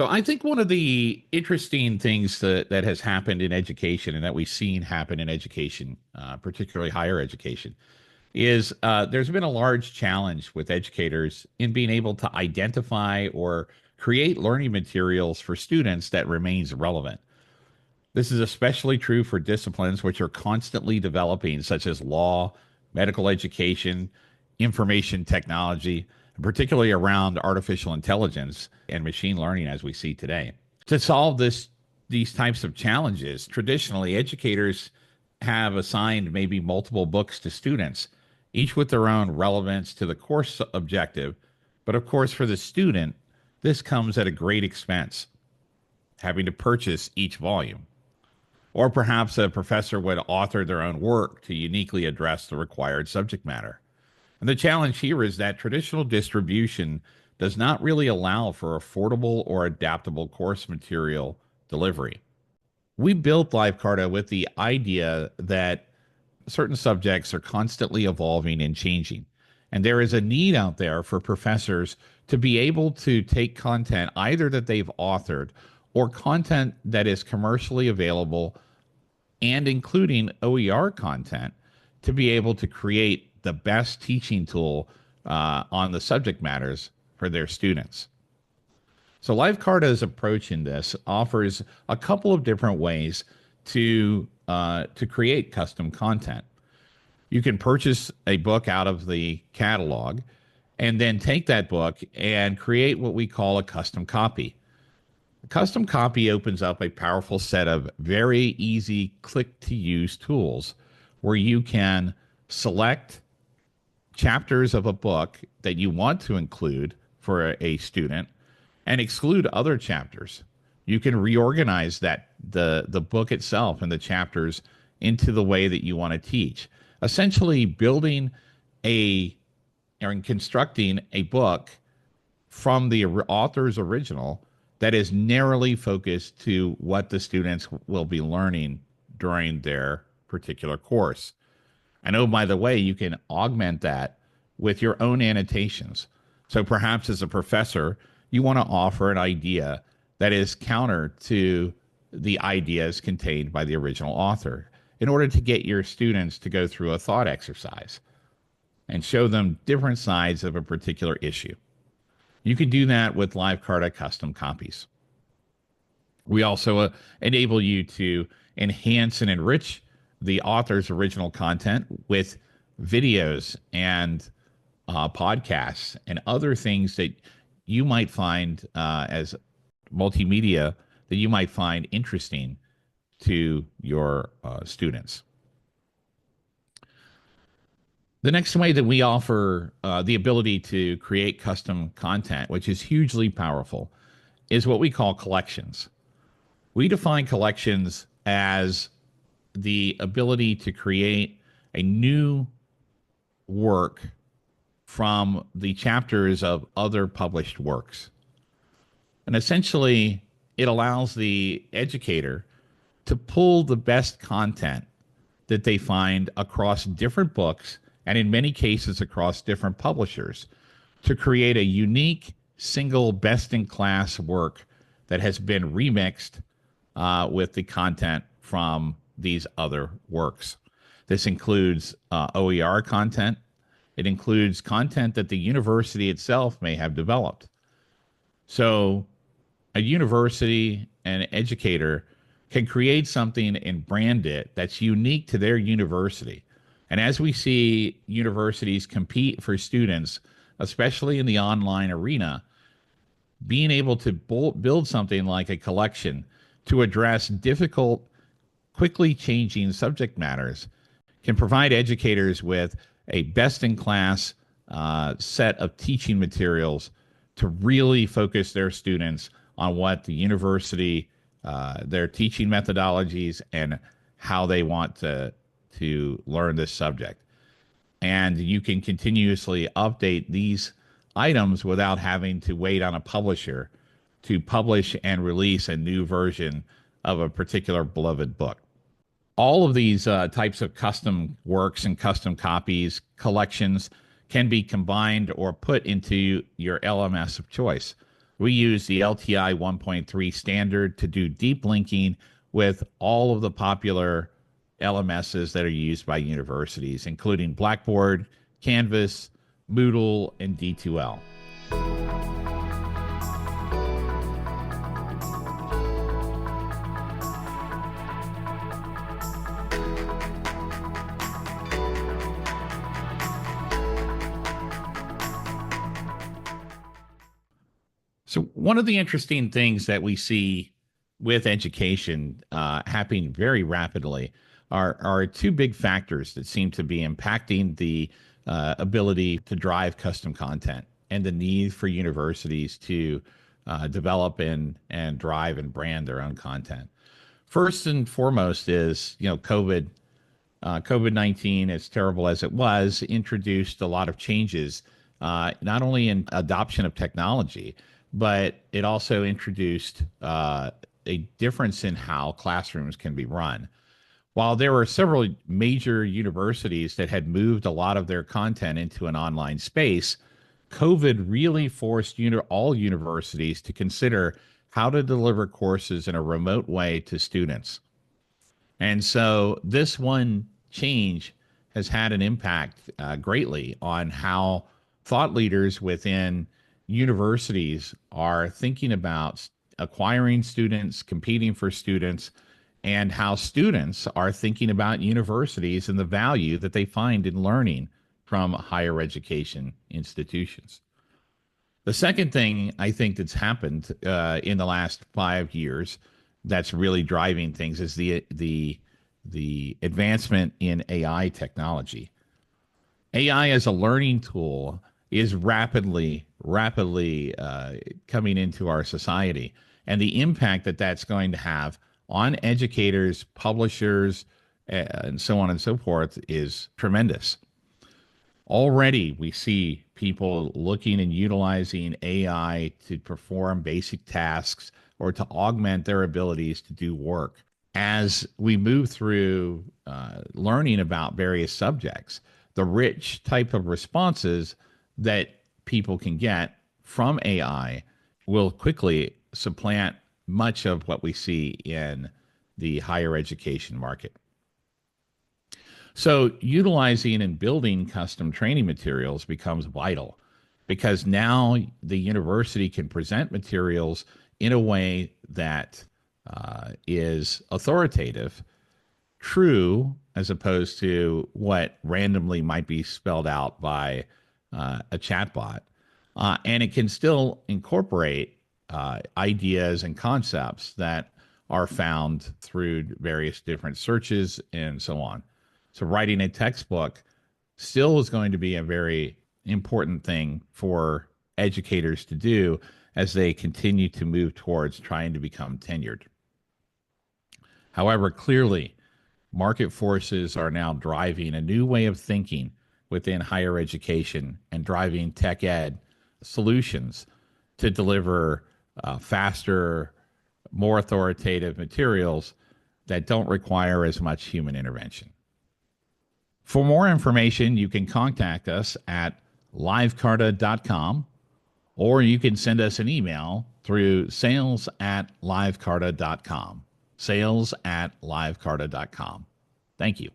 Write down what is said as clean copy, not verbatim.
So I think one of the interesting things that has happened in education and that we've seen happen in education, particularly higher education, is there's been a large challenge with educators in being able to identify or create learning materials for students that remains relevant. This is especially true for disciplines which are constantly developing, such as law, medical education, information technology, and particularly around artificial intelligence and machine learning as we see today. To solve these types of challenges, traditionally educators have assigned maybe multiple books to students, each with their own relevance to the course objective. But of course, for the student, this comes at a great expense, having to purchase each volume. Or perhaps a professor would author their own work to uniquely address the required subject matter. And the challenge here is that traditional distribution does not really allow for affordable or adaptable course material delivery. We built LiveCarta with the idea that certain subjects are constantly evolving and changing. And there is a need out there for professors to be able to take content either that they've authored or content that is commercially available and including OER content to be able to create the best teaching tool on the subject matters for their students. So LiveCarta's approach in this offers a couple of different ways to create custom content. You can purchase a book out of the catalog and then take that book and create what we call a custom copy. A custom copy opens up a powerful set of very easy click-to-use tools where you can select chapters of a book that you want to include for a student and exclude other chapters. You can reorganize the book itself and the chapters into the way that you want to teach. Essentially building and constructing a book from the author's original that is narrowly focused to what the students will be learning during their particular course. And oh, by the way, you can augment that with your own annotations. So perhaps as a professor, you want to offer an idea that is counter to the ideas contained by the original author in order to get your students to go through a thought exercise and show them different sides of a particular issue. You can do that with LiveCarta custom copies. We also enable you to enhance and enrich the author's original content with videos and podcasts and other things that you might find as multimedia that you might find interesting to your students. The next way that we offer the ability to create custom content, which is hugely powerful, is what we call collections. We define collections as the ability to create a new work from the chapters of other published works. And essentially, it allows the educator to pull the best content that they find across different books and in many cases across different publishers to create a unique, single, best-in-class work that has been remixed with the content from these other works. This includes OER content. It includes content that the university itself may have developed. So a university and educator can create something and brand it that's unique to their university. And as we see universities compete for students, especially in the online arena, being able to build something like a collection to address difficult, quickly changing subject matters can provide educators with a best-in-class set of teaching materials to really focus their students on what the university, their teaching methodologies, and how they want to learn this subject. And you can continuously update these items without having to wait on a publisher to publish and release a new version of a particular beloved book. All of these types of custom works and custom copies, collections, can be combined or put into your LMS of choice. We use the LTI 1.3 standard to do deep linking with all of the popular LMSs that are used by universities, including Blackboard, Canvas, Moodle, and D2L. So, one of the interesting things that we see with education happening very rapidly are two big factors that seem to be impacting the ability to drive custom content and the need for universities to develop and drive and brand their own content. First and foremost is, COVID-19, as terrible as it was, introduced a lot of changes, not only in adoption of technology, but it also introduced a difference in how classrooms can be run. While there were several major universities that had moved a lot of their content into an online space, COVID really forced all universities to consider how to deliver courses in a remote way to students. And so this one change has had an impact greatly on how thought leaders within universities are thinking about acquiring students, competing for students, and how students are thinking about universities and the value that they find in learning from higher education institutions. The second thing I think that's happened in the last 5 years that's really driving things is the advancement in AI technology. AI as a learning tool is rapidly coming into our society, and the impact that that's going to have on educators, publishers, and so on and so forth is tremendous. Already, we see people looking and utilizing AI to perform basic tasks or to augment their abilities to do work. As we move through learning about various subjects, the rich type of responses that people can get from AI will quickly supplant much of what we see in the higher education market. So utilizing and building custom training materials becomes vital because now the university can present materials in a way that is authoritative, true, as opposed to what randomly might be spelled out by a chatbot. And it can still incorporate ideas and concepts that are found through various different searches and so on. So writing a textbook still is going to be a very important thing for educators to do as they continue to move towards trying to become tenured. However, clearly, market forces are now driving a new way of thinking within higher education and driving tech ed solutions to deliver faster, more authoritative materials that don't require as much human intervention. For more information, you can contact us at livecarta.com, or you can send us an email through sales@livecarta.com. Sales@livecarta.com. Thank you.